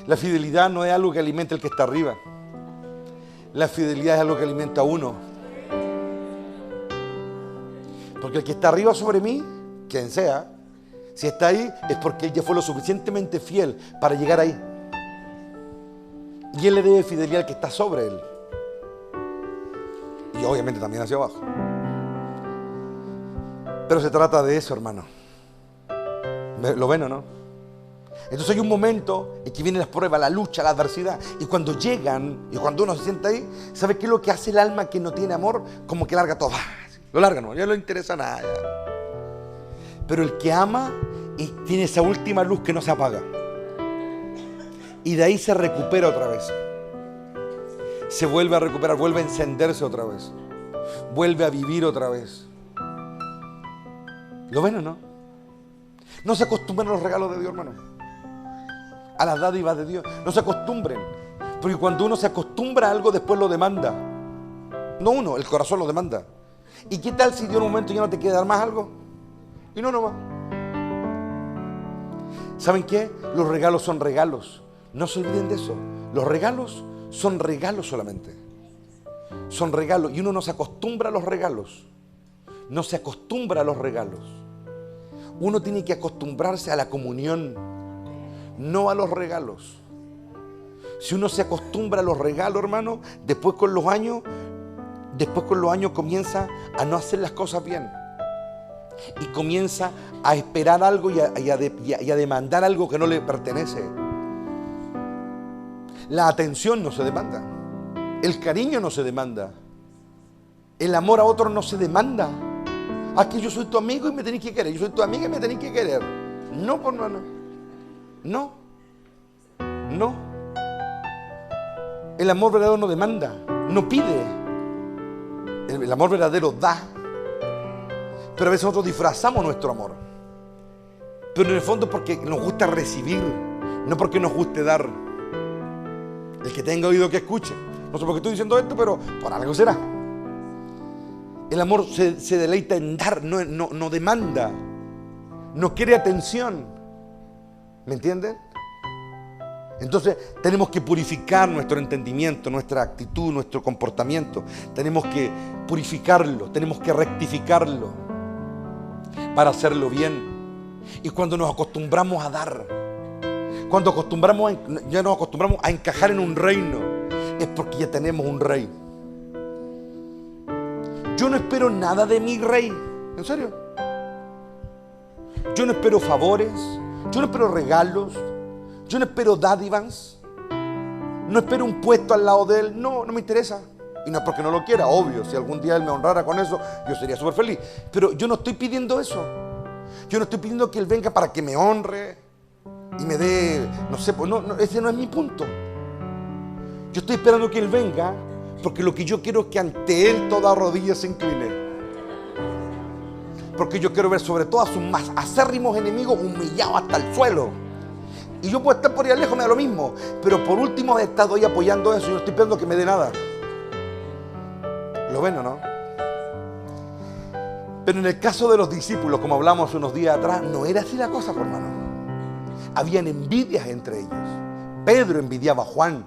La fidelidad no es algo que alimenta el que está arriba. La fidelidad es algo que alimenta a uno. Porque el que está arriba sobre mí, quien sea, si está ahí, es porque él ya fue lo suficientemente fiel para llegar ahí. Y él le debe fidelidad al que está sobre él. Y obviamente también hacia abajo. Pero se trata de eso, hermano. ¿Lo ven o no? Entonces hay un momento en que vienen las pruebas, la lucha, la adversidad. Y cuando llegan, y cuando uno se sienta ahí, ¿sabe qué es lo que hace el alma que no tiene amor? Como que larga todo. Lo larga, no, ya no le interesa nada. Ya. Pero el que ama y tiene esa última luz que no se apaga. Y de ahí se recupera otra vez. Se vuelve a recuperar, vuelve a encenderse otra vez. Vuelve a vivir otra vez. ¿Lo ven o no? No se acostumbren a los regalos de Dios, hermano. A las dádivas de Dios. No se acostumbren. Porque cuando uno se acostumbra a algo, después lo demanda. No uno, el corazón lo demanda. ¿Y qué tal si de un momento ya no te quiere dar más algo? Y no va. ¿Saben qué? Los regalos son regalos. No se olviden de eso. Los regalos son regalos solamente. Son regalos. Y uno no se acostumbra a los regalos. No se acostumbra a los regalos. Uno tiene que acostumbrarse a la comunión, no a los regalos. Si uno se acostumbra a los regalos, hermano, después con los años comienza a no hacer las cosas bien. Y comienza a esperar algo y a demandar algo que no le pertenece. La atención no se demanda. El cariño no se demanda. El amor a otro no se demanda. Aquí yo soy tu amigo y me tenés que querer. Yo soy tu amiga y me tenés que querer. No, por hermano. No. No. El amor verdadero no demanda. No pide. El amor verdadero da. Pero a veces nosotros disfrazamos nuestro amor. Pero en el fondo es porque nos gusta recibir, no porque nos guste dar. El que tenga oído que escuche. No sé por qué estoy diciendo esto, pero por algo será. El amor se deleita en dar, no demanda. No quiere atención. ¿Me entienden? Entonces tenemos que purificar nuestro entendimiento, nuestra actitud, nuestro comportamiento. Tenemos que purificarlo, tenemos que rectificarlo para hacerlo bien. Y cuando nos acostumbramos a dar, cuando ya nos acostumbramos a encajar en un reino, es porque ya tenemos un rey. Yo no espero nada de mi rey, en serio. Yo no espero favores, yo no espero regalos, yo no espero dádivas, no espero un puesto al lado de Él. No, no me interesa. Y no es porque no lo quiera, obvio. Si algún día Él me honrara con eso, yo sería súper feliz. Pero yo no estoy pidiendo eso. Yo no estoy pidiendo que Él venga para que me honre y me dé, no sé, pues no, ese no es mi punto. Yo estoy esperando que Él venga porque lo que yo quiero es que ante Él toda rodilla se incline. Porque yo quiero ver sobre todo a sus más acérrimos enemigos humillados hasta el suelo. Y yo puedo estar por allá lejos, me da lo mismo. Pero por último he estado ahí apoyando eso y no estoy esperando que me dé nada. ¿Lo ven o no? Pero en el caso de los discípulos, como hablamos unos días atrás, no era así la cosa, hermano. Habían envidias entre ellos. Pedro envidiaba a Juan.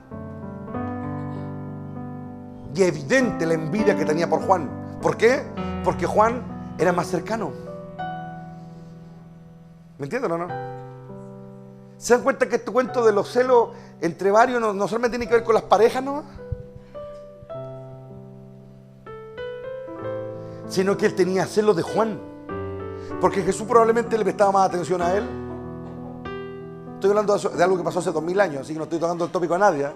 Y evidente la envidia que tenía por Juan. ¿Por qué? Porque Juan era más cercano. ¿Me entienden o no? ¿Se dan cuenta que este cuento de los celos entre varios no solamente tiene que ver con las parejas nomás? Sino que él tenía celos de Juan. Porque Jesús probablemente le prestaba más atención a él. Estoy hablando de algo que pasó hace 2000 años, así que no estoy tocando el tópico a nadie.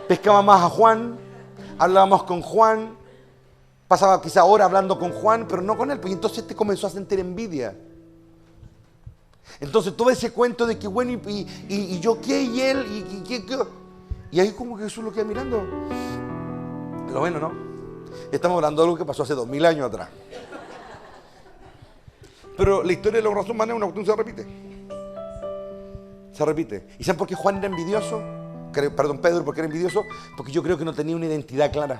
Pescaba más a Juan, hablaba más con Juan, pasaba quizá horas hablando con Juan, pero no con él. Pues entonces este comenzó a sentir envidia. Entonces todo ese cuento de que bueno, y yo qué, y él, y qué. Y ahí como que Jesús lo queda mirando. Lo ven, ¿no? Estamos hablando de algo que pasó hace 2000 años atrás. Pero la historia de los razones humanos es una cuestión que se repite. Se repite. ¿Y saben por qué Juan era envidioso? Perdón, Pedro, ¿por qué era envidioso? Porque yo creo que no tenía una identidad clara.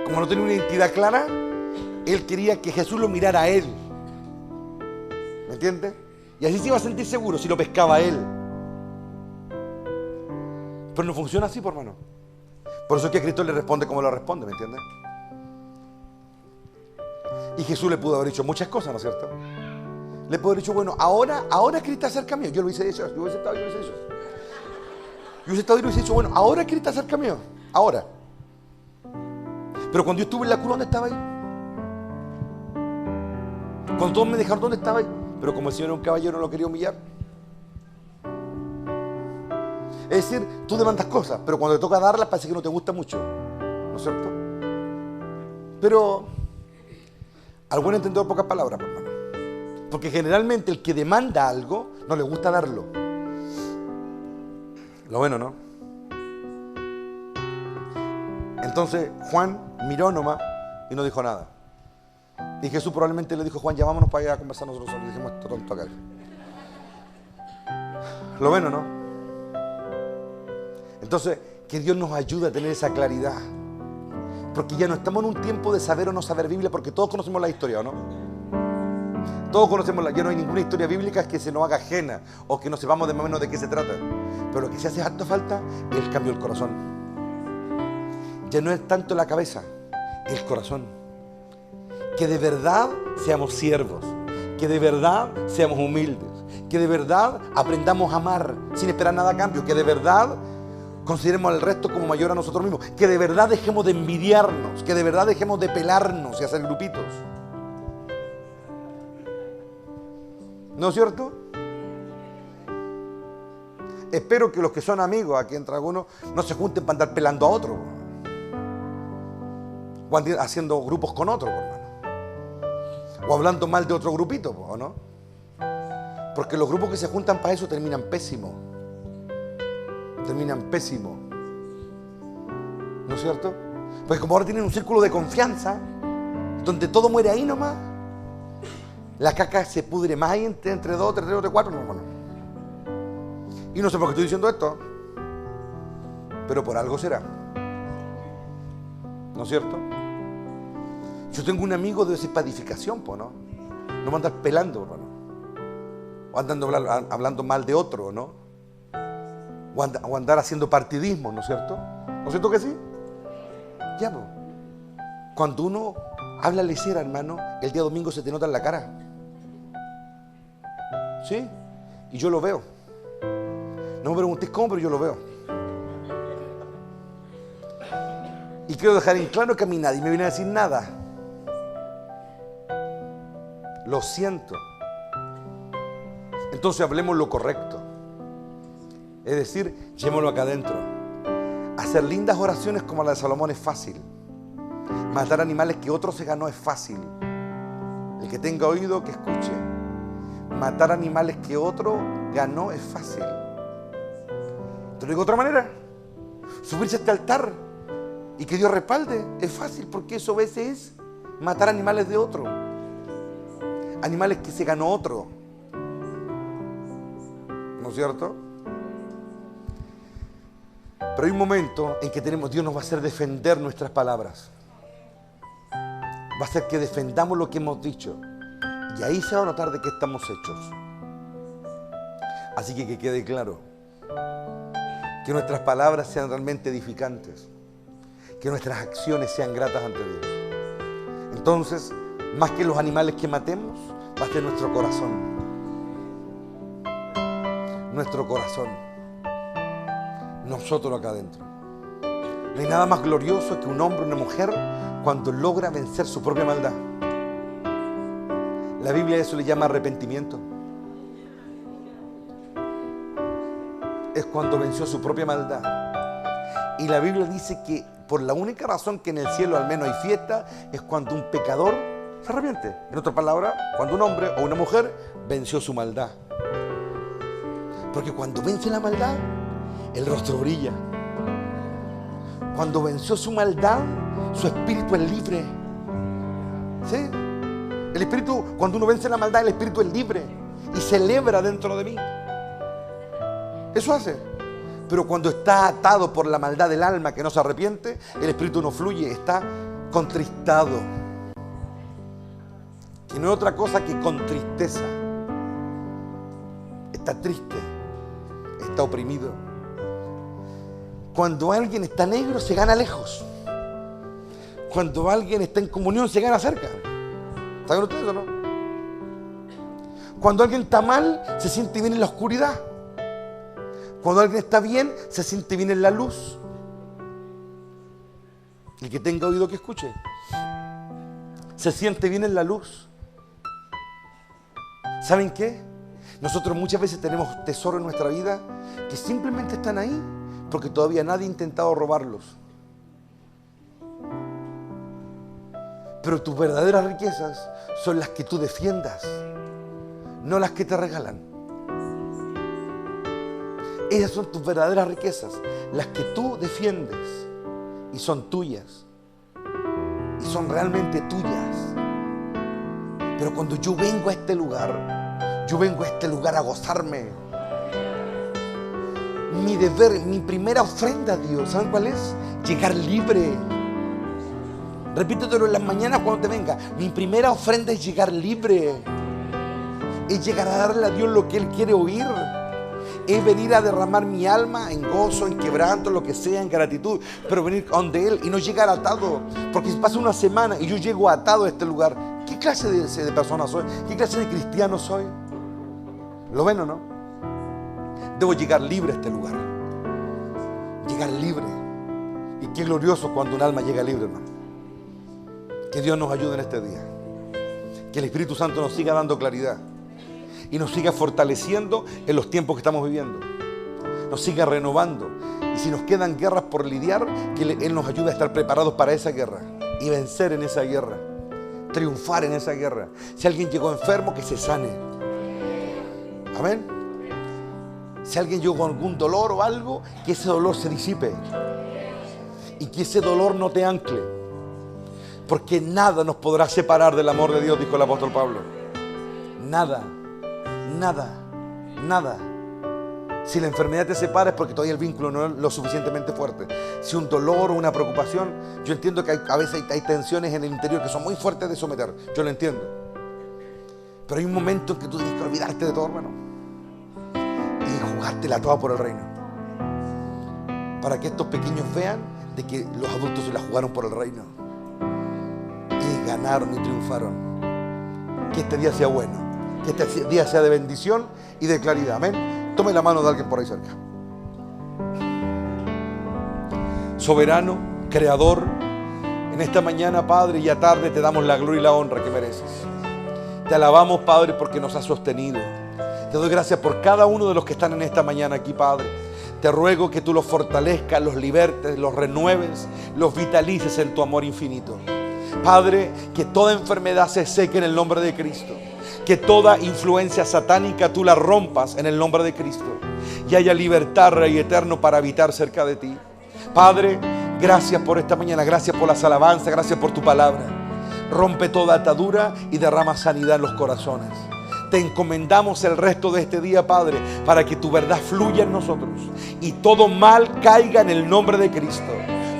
Como no tenía una identidad clara, él quería que Jesús lo mirara a él. ¿Me entiendes? Y así se iba a sentir seguro si lo pescaba a él. Pero no funciona así, por hermano. Por eso es que Cristo le responde como lo responde, ¿me entiendes? Y Jesús le pudo haber dicho muchas cosas, ¿no es cierto? Le pudo haber dicho, bueno, ahora Cristo está cerca mío. Yo lo hice eso, yo hubiese estado y lo hice eso. Yo hubiese estado y lo hubiese dicho, bueno, ahora Cristo está cerca mío. Ahora. Pero cuando yo estuve en la cruz, ¿dónde estaba ahí? Cuando todos me dejaron, ¿dónde estaba ahí? Pero como el Señor era un caballero, no lo quería humillar. Es decir, tú demandas cosas, pero cuando te toca darlas parece que no te gusta mucho. ¿No es cierto? Pero al buen entendedor, pocas palabras, hermano. Porque generalmente el que demanda algo no le gusta darlo. Lo bueno, ¿no? Entonces Juan miró nomás y no dijo nada. Y Jesús probablemente le dijo, Juan, llamámonos para allá a conversar nosotros solos. Y dijimos, esto tonto acá. Lo bueno, ¿no? Entonces, que Dios nos ayude a tener esa claridad. Porque ya no estamos en un tiempo de saber o no saber Biblia, porque todos conocemos la historia, ¿o no? Todos conocemos ya no hay ninguna historia bíblica que se nos haga ajena o que no sepamos de más o menos de qué se trata. Pero lo que sí hace harta falta es el cambio del corazón. Ya no es tanto la cabeza, el corazón. Que de verdad seamos siervos, que de verdad seamos humildes, que de verdad aprendamos a amar sin esperar nada a cambio, que de verdad consideremos al resto como mayor a nosotros mismos, que de verdad dejemos de envidiarnos, que de verdad dejemos de pelarnos y hacer grupitos. ¿No es cierto? Espero que los que son amigos, aquí entre algunos, no se junten para andar pelando a otro o haciendo grupos con otro, hermano. O hablando mal de otro grupito, ¿o no? Porque los grupos que se juntan para eso terminan pésimo. Terminan pésimo. ¿No es cierto? Pues como ahora tienen un círculo de confianza, donde todo muere ahí nomás, la caca se pudre más ahí entre dos, tres, cuatro, no, hermano. Y no sé por qué estoy diciendo esto, pero por algo será. ¿No es cierto? Yo tengo un amigo de esa edificación, ¿no? No me andar pelando, hermano. o andando hablando mal de otro, ¿no? O andar haciendo partidismo, ¿no es cierto? ¿No es cierto que sí? Ya, pues. Cuando uno habla lesera, hermano, el día domingo se te nota en la cara. ¿Sí? Y yo lo veo. No me preguntéis cómo, pero yo lo veo. Y quiero dejar en claro que a mí nadie me viene a decir nada. Lo siento. Entonces hablemos lo correcto. Es decir, llevémoslo acá adentro. Hacer lindas oraciones como la de Salomón es fácil. Matar animales que otro se ganó es fácil. El que tenga oído, que escuche. Matar animales que otro ganó es fácil. Te lo digo de otra manera. Subirse a este altar y que Dios respalde es fácil, porque eso a veces es matar animales de otro. Animales que se ganó otro. ¿No es cierto? Pero hay un momento en que Dios nos va a hacer defender nuestras palabras. Va a hacer que defendamos lo que hemos dicho. Y ahí se va a notar de qué estamos hechos. Así que quede claro. Que nuestras palabras sean realmente edificantes. Que nuestras acciones sean gratas ante Dios. Entonces, más que los animales que matemos, va a ser nuestro corazón. Nuestro corazón. Nosotros acá adentro. No hay nada más glorioso que un hombre o una mujer cuando logra vencer su propia maldad. La Biblia a eso le llama arrepentimiento. Es cuando venció su propia maldad. Y la Biblia dice que por la única razón que en el cielo al menos hay fiesta es cuando un pecador se arrepiente. En otras palabras, cuando un hombre o una mujer venció su maldad. Porque cuando vence la maldad, el rostro brilla. Cuando venció su maldad, su espíritu es libre. ¿Sí? El espíritu, cuando uno vence la maldad, el espíritu es libre y celebra dentro de mí. Eso hace. Pero cuando está atado por la maldad del alma que no se arrepiente, el espíritu no fluye, está contristado. Que no es otra cosa que con tristeza. Está triste, está oprimido. Cuando alguien está negro, se gana lejos. Cuando alguien está en comunión, se gana cerca. ¿Saben ustedes o no? Cuando alguien está mal, se siente bien en la oscuridad. Cuando alguien está bien, se siente bien en la luz. El que tenga oído que escuche. Se siente bien en la luz. ¿Saben qué? Nosotros muchas veces tenemos tesoros en nuestra vida que simplemente están ahí porque todavía nadie ha intentado robarlos. Pero tus verdaderas riquezas son las que tú defiendas, no las que te regalan. Esas son tus verdaderas riquezas, las que tú defiendes y son tuyas. Y son realmente tuyas. Pero cuando yo vengo a este lugar, yo vengo a este lugar a gozarme. Mi deber, mi primera ofrenda a Dios, ¿saben cuál es? Llegar libre. Repítetelo en las mañanas cuando te venga. Mi primera ofrenda es llegar libre. Es llegar a darle a Dios lo que Él quiere oír. Es venir a derramar mi alma en gozo, en quebranto, lo que sea, en gratitud. Pero venir donde Él y no llegar atado. Porque si pasa una semana y yo llego atado a este lugar, ¿qué clase de persona soy? ¿Qué clase de cristiano soy? ¿Lo ven o no? Debo llegar libre a este lugar. Llegar libre. Y qué glorioso cuando un alma llega libre, hermano. Que Dios nos ayude en este día. Que el Espíritu Santo nos siga dando claridad. Y nos siga fortaleciendo en los tiempos que estamos viviendo. Nos siga renovando. Y si nos quedan guerras por lidiar, que Él nos ayude a estar preparados para esa guerra. Y vencer en esa guerra. Triunfar en esa guerra. Si alguien llegó enfermo, que se sane. Amén. Si alguien llegó con algún dolor o algo, que ese dolor se disipe. Y que ese dolor no te ancle. Porque nada nos podrá separar del amor de Dios, dijo el apóstol Pablo. Nada, nada, nada. Si la enfermedad te separa es porque todavía el vínculo no es lo suficientemente fuerte. Si un dolor o una preocupación, yo entiendo que a veces hay tensiones en el interior que son muy fuertes de someter. Yo lo entiendo. Pero hay un momento en que tú tienes que olvidarte de todo, hermano, y jugártela toda por el reino. Para que estos pequeños vean de que los adultos se la jugaron por el reino. Y ganaron y triunfaron. Que este día sea bueno. Que este día sea de bendición y de claridad. Amén. Tome la mano de alguien por ahí cerca. Soberano, creador, en esta mañana, Padre, y a tarde te damos la gloria y la honra que mereces. Te alabamos, Padre, porque nos has sostenido. Te doy gracias por cada uno de los que están en esta mañana aquí, Padre. Te ruego que tú los fortalezcas, los libertes, los renueves, los vitalices en tu amor infinito. Padre, que toda enfermedad se seque en el nombre de Cristo. Que toda influencia satánica tú la rompas en el nombre de Cristo. Y haya libertad, Rey eterno, para habitar cerca de ti. Padre, gracias por esta mañana, gracias por las alabanzas, gracias por tu palabra. Rompe toda atadura y derrama sanidad en los corazones. Te encomendamos el resto de este día, Padre, para que tu verdad fluya en nosotros y todo mal caiga en el nombre de Cristo.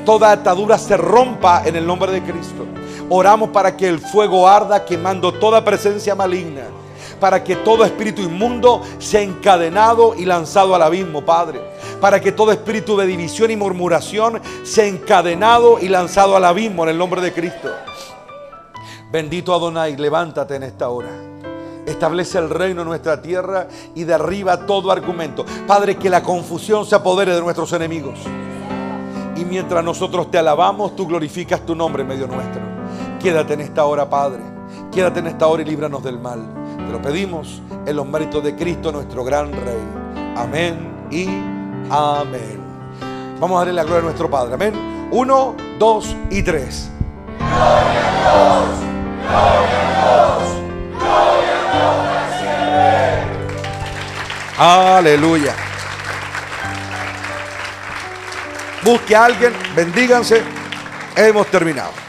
Toda atadura se rompa en el nombre de Cristo. Oramos para que el fuego arda quemando toda presencia maligna, para que todo espíritu inmundo sea encadenado y lanzado al abismo, Padre. Para que todo espíritu de división y murmuración sea encadenado y lanzado al abismo en el nombre de Cristo. Bendito Adonai, levántate en esta hora. Establece el reino en nuestra tierra y derriba todo argumento. Padre, que la confusión se apodere de nuestros enemigos. Y mientras nosotros te alabamos, tú glorificas tu nombre en medio nuestro. Quédate en esta hora, Padre. Quédate en esta hora y líbranos del mal. Te lo pedimos en los méritos de Cristo, nuestro gran Rey. Amén y amén. Vamos a darle la gloria a nuestro Padre. Amén. 1, 2 y 3. Gloria a Dios, gloria a Dios, gloria a Dios para siempre. Aleluya. Busque a alguien, bendíganse. Hemos terminado.